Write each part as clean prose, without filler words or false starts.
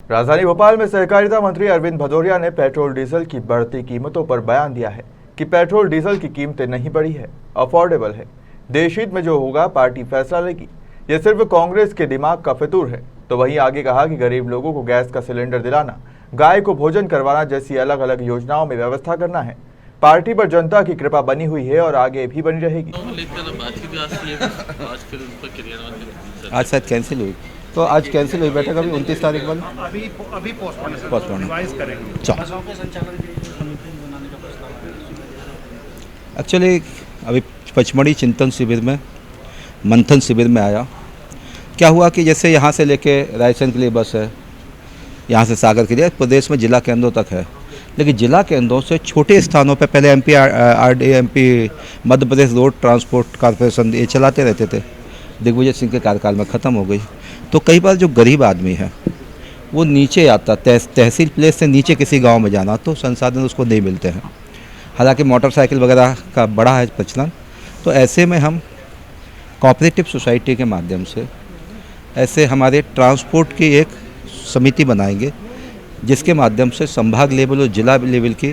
राजधानी भोपाल में सहकारिता मंत्री अरविंद भदौरिया ने पेट्रोल डीजल की बढ़ती कीमतों पर बयान दिया है कि पेट्रोल डीजल की कीमतें नहीं बढ़ी है, अफोर्डेबल है। देश हित में जो होगा पार्टी फैसला लेगी। ये सिर्फ कांग्रेस के दिमाग का फितूर है। तो वहीं आगे कहा कि गरीब लोगों को गैस का सिलेंडर दिलाना, गाय को भोजन करवाना जैसी अलग अलग योजनाओं में व्यवस्था करना है। पार्टी पर जनता की कृपा बनी हुई है और आगे भी बनी रहेगी। आज शायद कैंसिल हुई, तो आज कैंसिल हुई बैठक अभी 29 तारीख वाली अभी पोस्टपोन रिवाइज करेंगे। एक्चुअली अभी पचमढ़ी चिंतन शिविर में, मंथन शिविर में आया। क्या हुआ कि जैसे यहाँ से लेके रायसेन के लिए बस है, यहाँ से सागर के लिए प्रदेश में जिला केंद्रों तक है, लेकिन जिला केंद्रों से छोटे स्थानों पर पहले MP Madhya Pradesh road transport corporation ये चलाते रहते थे। दिग्विजय सिंह के कार्यकाल में ख़त्म हो गई। तो कई बार जो गरीब आदमी है वो नीचे आता, तहसील प्लेस से नीचे किसी गांव में जाना, तो संसाधन उसको नहीं मिलते हैं। हालांकि मोटरसाइकिल वगैरह का बड़ा है प्रचलन। तो ऐसे में हम कोऑपरेटिव सोसाइटी के माध्यम से ऐसे हमारे ट्रांसपोर्ट की एक समिति बनाएंगे, जिसके माध्यम से संभाग लेवल और जिला लेवल की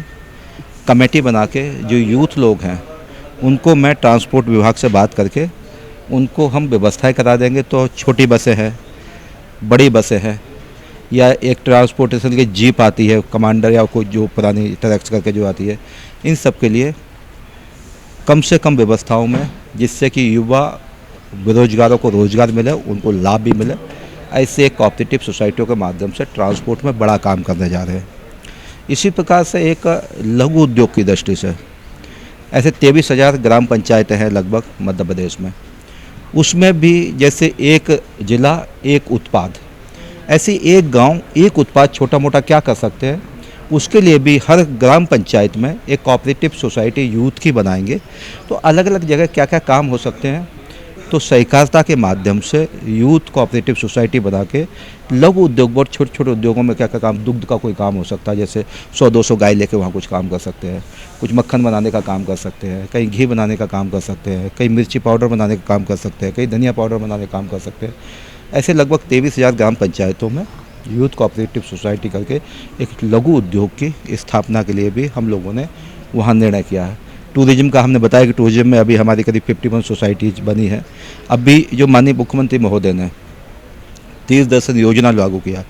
कमेटी बना के जो यूथ लोग हैं उनको मैं ट्रांसपोर्ट विभाग से बात करके उनको हम व्यवस्थाएं करा देंगे। तो छोटी बसें हैं, बड़ी बसें हैं, या एक ट्रांसपोर्टेशन की जीप आती है कमांडर, या कोई जो पुरानी ट्रैक्स करके जो आती है, इन सब के लिए कम से कम व्यवस्थाओं में, जिससे कि युवा बेरोजगारों को रोजगार मिले, उनको लाभ भी मिले। ऐसे कोऑपरेटिव सोसाइटियों के माध्यम से ट्रांसपोर्ट में बड़ा काम करने जा रहे हैं। इसी प्रकार से एक लघु उद्योग की दृष्टि से ऐसे 23,000 ग्राम पंचायतें हैं लगभग मध्य प्रदेश में। उसमें भी जैसे एक जिला एक उत्पाद, ऐसे एक गांव एक उत्पाद छोटा मोटा क्या कर सकते हैं, उसके लिए भी हर ग्राम पंचायत में एक कोऑपरेटिव सोसाइटी यूथ की बनाएंगे। तो अलग अलग जगह क्या क्या काम हो सकते हैं, तो सहकारिता के माध्यम से यूथ कोऑपरेटिव सोसाइटी बना के लघु उद्योग, बहुत छोटे छोटे उद्योगों में क्या क्या काम, दुग्ध का कोई काम हो सकता है, जैसे 100-200 गाय लेके वहाँ कुछ काम कर सकते हैं, कुछ मक्खन बनाने का काम कर सकते हैं, कहीं घी बनाने का काम कर सकते हैं, कहीं मिर्ची पाउडर बनाने का काम कर सकते हैं, कहीं धनिया पाउडर बनाने का काम कर सकते हैं। ऐसे लगभग 23,000 ग्राम पंचायतों में यूथ कोऑपरेटिव सोसाइटी करके एक लघु उद्योग की स्थापना के लिए भी हम लोगों ने वहाँ निर्णय किया है। टूरिज्म का हमने बताया कि टूरिज्म में अभी हमारी करीब 51 सोसाइटीज बनी है। अभी जो माननीय मुख्यमंत्री महोदय ने तीर्थ दर्शन योजना लागू किया,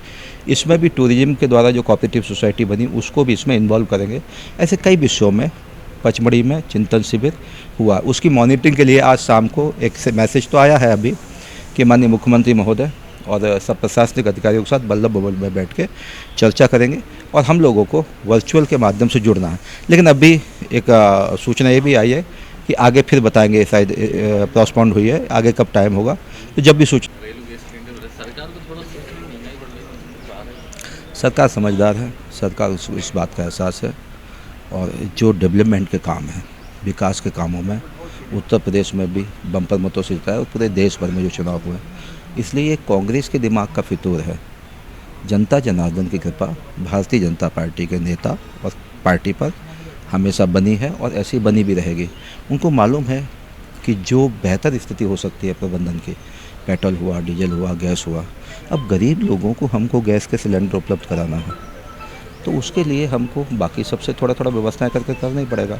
इसमें भी टूरिज्म के द्वारा जो कोऑपरेटिव सोसाइटी बनी उसको भी इसमें इन्वॉल्व करेंगे। ऐसे कई विषयों में पचमढ़ी में चिंतन शिविर हुआ। उसकी मॉनिटरिंग के लिए आज शाम को एक मैसेज तो आया है अभी कि माननीय मुख्यमंत्री महोदय और सब प्रशासनिक अधिकारियों के साथ बल्लभ भवन में बैठ के चर्चा करेंगे और हम लोगों को वर्चुअल के माध्यम से जुड़ना है। लेकिन अभी एक सूचना ये भी आई है कि आगे फिर बताएंगे, शायद पोस्टपोन्ड हुई है, आगे कब टाइम होगा तो जब भी सूचना। सरकार समझदार है, सरकार इस बात का एहसास है, और जो डेवलपमेंट के काम हैं, विकास के कामों में उत्तर प्रदेश में भी बम्पर मतों से जीता है और पूरे देश भर में जो चुनाव हुए, इसलिए ये कांग्रेस के दिमाग का फितूर है। जनता जनार्दन की कृपा भारतीय जनता पार्टी के नेता और पार्टी पर हमेशा बनी है और ऐसी बनी भी रहेगी। उनको मालूम है कि जो बेहतर स्थिति हो सकती है प्रबंधन की, पेट्रोल हुआ, डीजल हुआ, गैस हुआ, अब गरीब लोगों को हमको गैस के सिलेंडर उपलब्ध कराना है, तो उसके लिए हमको बाकी सबसे थोड़ा थोड़ा व्यवस्थाएं करके करना ही पड़ेगा।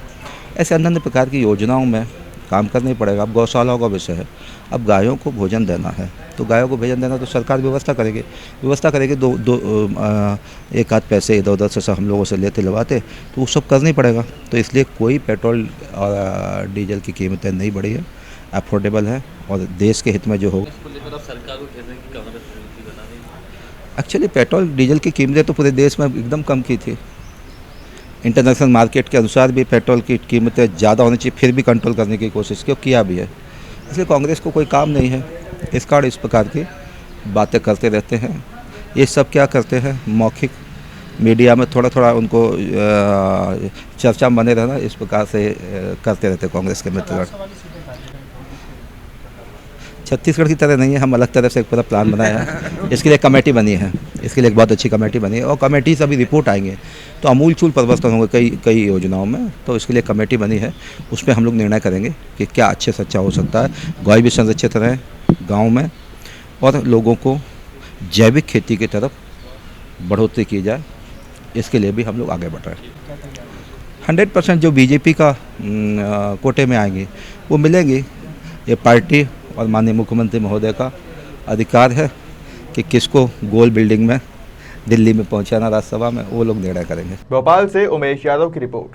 ऐसे अन्य प्रकार की योजनाओं में काम करना ही पड़ेगा। अब गौशालाओं का विषय है, अब गायों को भोजन देना है, तो गायों को भोजन देना तो सरकार व्यवस्था करेगी। एक आध पैसे इधर उधर से हम लोगों से लेते लवाते, तो वो सब करना ही पड़ेगा। तो इसलिए कोई पेट्रोल और डीजल की कीमतें नहीं बढ़ी है, अफोर्डेबल है और देश के हित में जो हो। एक्चुअली पेट्रोल डीजल की कीमतें तो पूरे देश में एकदम कम की थी। इंटरनेशनल मार्केट के अनुसार भी पेट्रोल की कीमतें ज़्यादा होनी चाहिए, फिर भी कंट्रोल करने की कोशिश किया भी है। इसलिए कांग्रेस को कोई काम नहीं है, इस प्रकार की बातें करते रहते हैं। ये सब क्या करते हैं, मौखिक मीडिया में थोड़ा थोड़ा उनको चर्चा में बने रहना, इस प्रकार से करते रहते कांग्रेस के मित्रगण। छत्तीसगढ़ की तरह नहीं है, हम अलग तरफ से एक पूरा प्लान बनाया है। इसके लिए कमेटी बनी है, इसके लिए एक बहुत अच्छी कमेटी बनी है और कमेटी से अभी रिपोर्ट आएंगे तो अमूलचूल परिवर्तन होंगे कई योजनाओं में। तो इसके लिए कमेटी बनी है, उसमें हम लोग निर्णय करेंगे कि क्या अच्छे से अच्छा हो सकता है, गाय भी संरक्षित रहें गाँव में और लोगों को जैविक खेती की तरफ बढ़ोतरी की जाए, इसके लिए भी हम लोग आगे बढ़ रहे हैं। 100% जो बीजेपी का कोटे में आएंगे वो मिलेंगी। ये पार्टी और माननीय मुख्यमंत्री महोदय का अधिकार है कि किसको गोल बिल्डिंग में दिल्ली में पहुंचाना राज्यसभा में, वो लोग निर्णय करेंगे। भोपाल से उमेश यादव की रिपोर्ट।